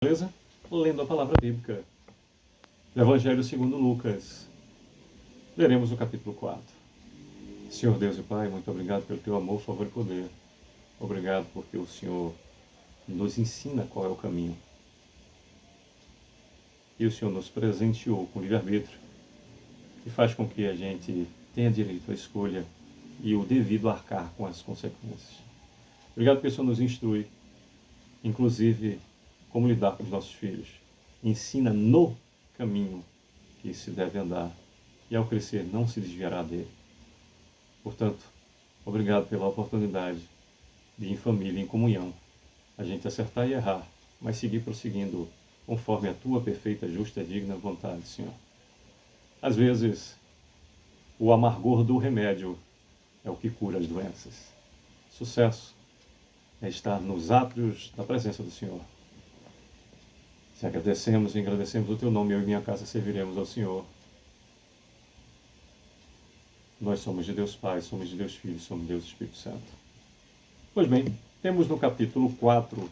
Beleza? Lendo a palavra bíblica do Evangelho segundo Lucas. Leremos o capítulo 4. Senhor Deus e Pai, muito obrigado pelo teu amor, favor e poder. Obrigado porque o Senhor nos ensina qual é o caminho. E o Senhor nos presenteou com livre-arbítrio e faz com que a gente tenha direito à escolha e o devido arcar com as consequências. Obrigado porque o Senhor nos instrui, inclusive como lidar com os nossos filhos. Ensina no caminho que se deve andar e ao crescer não se desviará dele. Portanto, obrigado pela oportunidade de, em família, em comunhão, a gente acertar e errar, mas seguir prosseguindo conforme a tua perfeita, justa e digna vontade, Senhor. Às vezes, o amargor do remédio é o que cura as doenças. Sucesso é estar nos átrios da presença do Senhor. Se agradecemos e agradecemos o teu nome, eu e minha casa serviremos ao Senhor. Nós somos de Deus Pai, somos de Deus Filho, somos de Deus Espírito Santo. Pois bem, temos no capítulo 4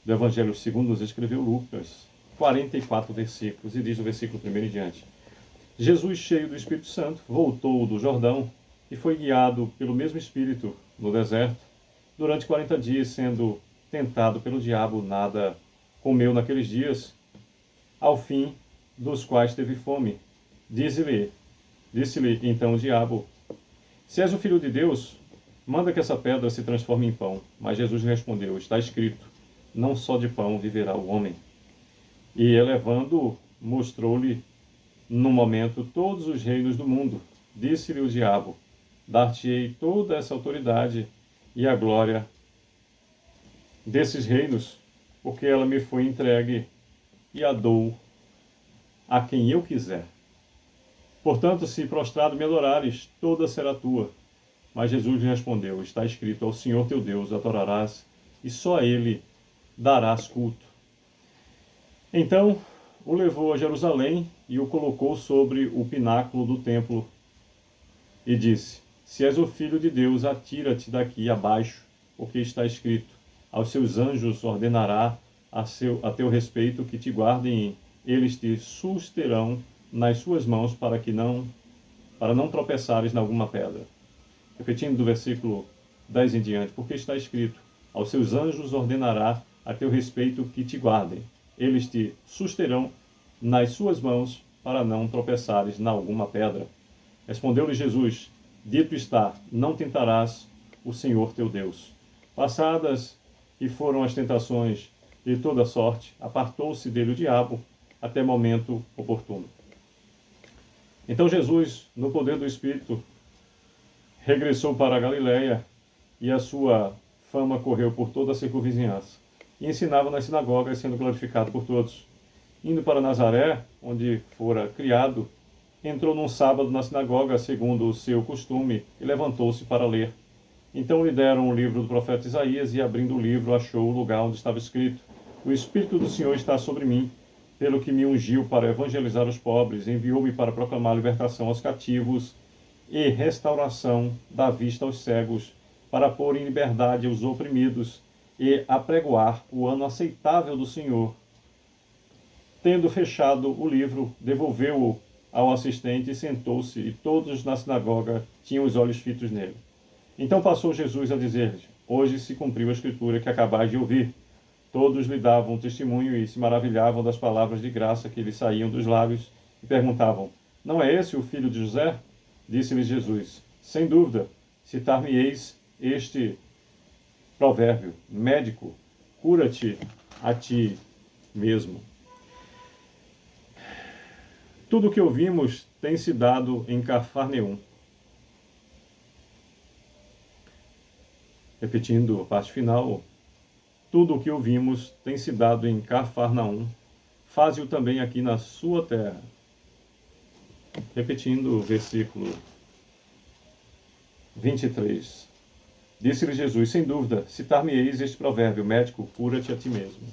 do Evangelho segundo nos escreveu Lucas, 44 versículos, e diz o versículo 1 em diante. Jesus, cheio do Espírito Santo, voltou do Jordão e foi guiado pelo mesmo Espírito no deserto. Durante 40 dias, sendo tentado pelo diabo, nada comeu naqueles dias, ao fim dos quais teve fome. Disse-lhe então o diabo: se és o Filho de Deus, manda que essa pedra se transforme em pão. Mas Jesus lhe respondeu: está escrito, não só de pão viverá o homem. E elevando, mostrou-lhe no momento todos os reinos do mundo. Disse-lhe o diabo: dar-te-ei toda essa autoridade e a glória desses reinos, porque ela me foi entregue e a dou a quem eu quiser. Portanto, se prostrado me adorares, toda será tua. Mas Jesus lhe respondeu: está escrito, ao Senhor teu Deus adorarás, e só a ele darás culto. Então o levou a Jerusalém e o colocou sobre o pináculo do templo e disse: se és o Filho de Deus, atira-te daqui abaixo, porque está escrito, aos seus anjos ordenará a teu respeito que te guardem, eles te susterão nas suas mãos para não tropeçares em alguma pedra. Repetindo do versículo 10 em diante, porque está escrito, aos seus anjos ordenará a teu respeito que te guardem, eles te susterão nas suas mãos para não tropeçares em alguma pedra. Respondeu-lhe Jesus: dito está, não tentarás o Senhor teu Deus. Passadas e foram as tentações de toda sorte, apartou-se dele o diabo até momento oportuno. Então Jesus, no poder do Espírito, regressou para a Galiléia e a sua fama correu por toda a circunvizinhança. E ensinava nas sinagogas, sendo glorificado por todos. Indo para Nazaré, onde fora criado, entrou num sábado na sinagoga, segundo o seu costume, e levantou-se para ler. Então lhe deram o livro do profeta Isaías, e abrindo o livro, achou o lugar onde estava escrito: o Espírito do Senhor está sobre mim, pelo que me ungiu para evangelizar os pobres, enviou-me para proclamar libertação aos cativos e restauração da vista aos cegos, para pôr em liberdade os oprimidos e apregoar o ano aceitável do Senhor. Tendo fechado o livro, devolveu-o ao assistente e sentou-se, e todos na sinagoga tinham os olhos fitos nele. Então passou Jesus a dizer-lhes: hoje se cumpriu a escritura que acabais de ouvir. Todos lhe davam testemunho e se maravilhavam das palavras de graça que lhe saíam dos lábios e perguntavam: não é esse o filho de José? Disse-lhes Jesus: sem dúvida, citar-me-eis este provérbio: médico, cura-te a ti mesmo. Tudo o que ouvimos tem se dado em Cafarnaum. Repetindo a parte final, tudo o que ouvimos tem se dado em Cafarnaum, faze-o também aqui na sua terra. Repetindo o versículo 23. Disse-lhe Jesus: sem dúvida, citar-me-eis este provérbio: médico, cura-te a ti mesmo.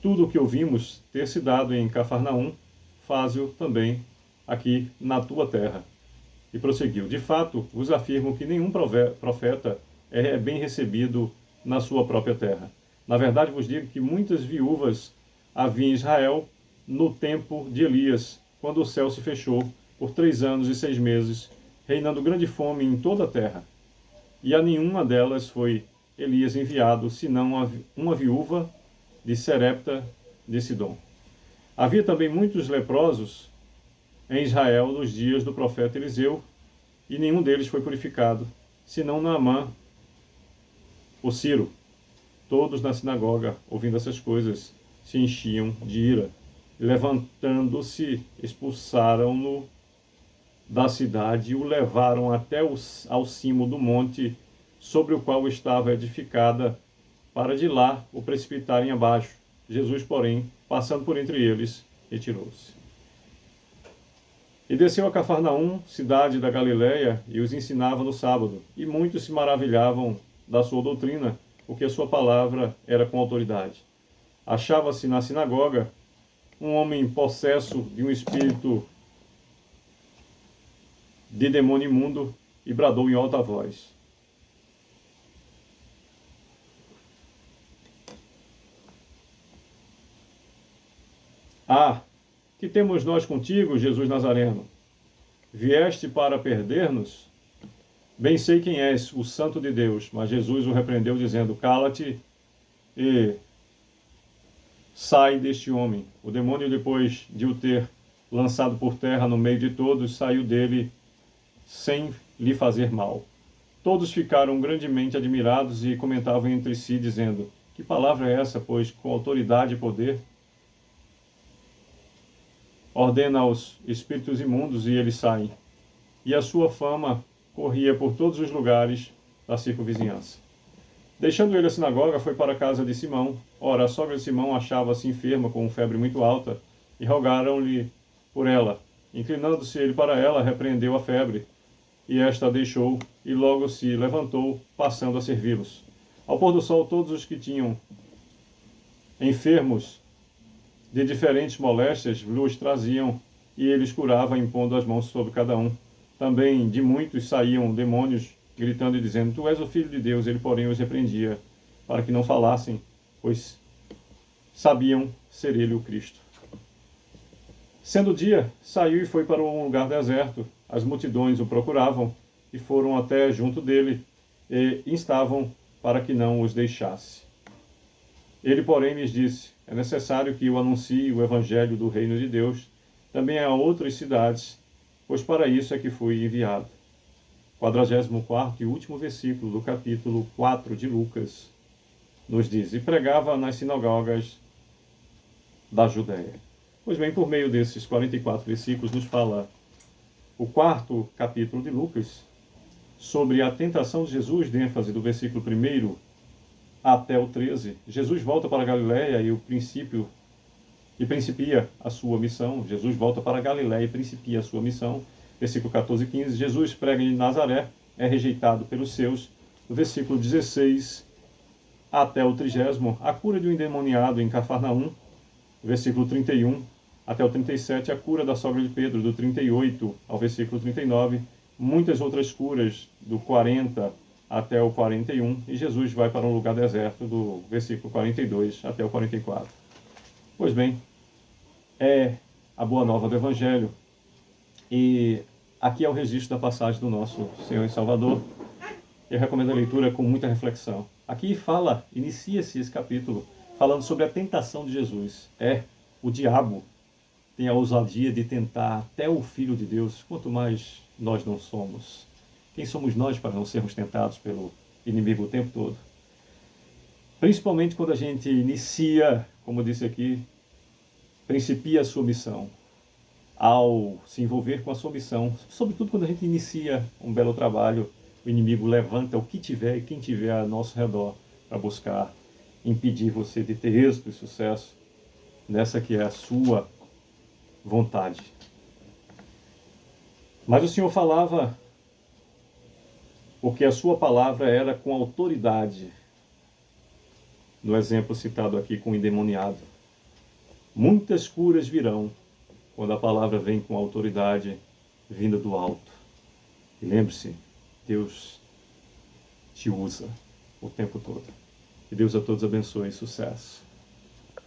Tudo o que ouvimos ter se dado em Cafarnaum, faze-o também aqui na tua terra. E prosseguiu: de fato, vos afirmo que nenhum profeta é bem recebido na sua própria terra. Na verdade vos digo que muitas viúvas havia em Israel no tempo de Elias, quando o céu se fechou por 3 anos e 6 meses, reinando grande fome em toda a terra. E a nenhuma delas foi Elias enviado, senão uma viúva de Serepta de Sidom. Havia também muitos leprosos em Israel nos dias do profeta Eliseu, e nenhum deles foi purificado, senão Naamã, o Ciro. Todos na sinagoga, ouvindo essas coisas, se enchiam de ira. Levantando-se, expulsaram-no da cidade e o levaram até ao cimo do monte sobre o qual estava edificada, para de lá o precipitarem abaixo. Jesus, porém, passando por entre eles, retirou-se. E desceu a Cafarnaum, cidade da Galiléia, e os ensinava no sábado. E muitos se maravilhavam da sua doutrina, porque a sua palavra era com autoridade. Achava-se na sinagoga um homem possesso de um espírito de demônio imundo e bradou em alta voz: Ah, que temos nós contigo, Jesus Nazareno? Vieste para perder-nos? Bem sei quem és, o Santo de Deus. Mas Jesus o repreendeu, dizendo: Cala-te e sai deste homem. O demônio, depois de o ter lançado por terra no meio de todos, saiu dele sem lhe fazer mal. Todos ficaram grandemente admirados e comentavam entre si, dizendo: Que palavra é essa, pois com autoridade e poder ordena aos espíritos imundos e eles saem. E a sua fama corria por todos os lugares da circunvizinhança. Deixando ele a sinagoga, foi para a casa de Simão. Ora, a sogra de Simão achava-se enferma com febre muito alta, e rogaram-lhe por ela. Inclinando-se ele para ela, repreendeu a febre, e esta a deixou, e logo se levantou, passando a servi-los. Ao pôr do sol, todos os que tinham enfermos de diferentes moléstias lhes traziam, e eles curava, impondo as mãos sobre cada um. Também de muitos saíam demônios, gritando e dizendo: Tu és o Filho de Deus. Ele, porém, os repreendia, para que não falassem, pois sabiam ser ele o Cristo. Sendo dia, saiu e foi para um lugar deserto. As multidões o procuravam, e foram até junto dele, e instavam para que não os deixasse. Ele, porém, lhes disse: É necessário que eu anuncie o evangelho do reino de Deus também a outras cidades, pois para isso é que fui enviado. 44º e último versículo do capítulo 4 de Lucas nos diz: E pregava nas sinagogas da Judéia. Pois bem, por meio desses 44 versículos nos fala o 4º capítulo de Lucas sobre a tentação de Jesus, de ênfase do versículo 1 até o 13. Jesus volta para a Galiléia e principia a sua missão. Jesus volta para a Galiléia e principia a sua missão. Versículo 14 e 15. Jesus prega em Nazaré, é rejeitado pelos seus. Do versículo 16 até o 30, a cura de um endemoniado em Cafarnaum. Versículo 31 até o 37, a cura da sogra de Pedro, do 38 ao versículo 39. Muitas outras curas, do 40 até o 41, e Jesus vai para um lugar deserto, do versículo 42 até o 44. Pois bem, é a boa nova do Evangelho, e aqui é o registro da passagem do nosso Senhor e Salvador. Eu recomendo a leitura com muita reflexão. Aqui inicia-se esse capítulo falando sobre a tentação de Jesus. O diabo tem a ousadia de tentar até o Filho de Deus, quanto mais nós não somos. Quem somos nós para não sermos tentados pelo inimigo o tempo todo? Principalmente quando a gente inicia, como eu disse aqui, principia a sua missão. Ao se envolver com a sua missão, sobretudo quando a gente inicia um belo trabalho, o inimigo levanta o que tiver e quem tiver ao nosso redor para buscar impedir você de ter êxito e sucesso nessa que é a sua vontade. Mas o Senhor falava porque a sua palavra era com autoridade, no exemplo citado aqui com o endemoniado. Muitas curas virão quando a palavra vem com autoridade vinda do alto. E lembre-se, Deus te usa o tempo todo. Que Deus a todos abençoe e sucesso.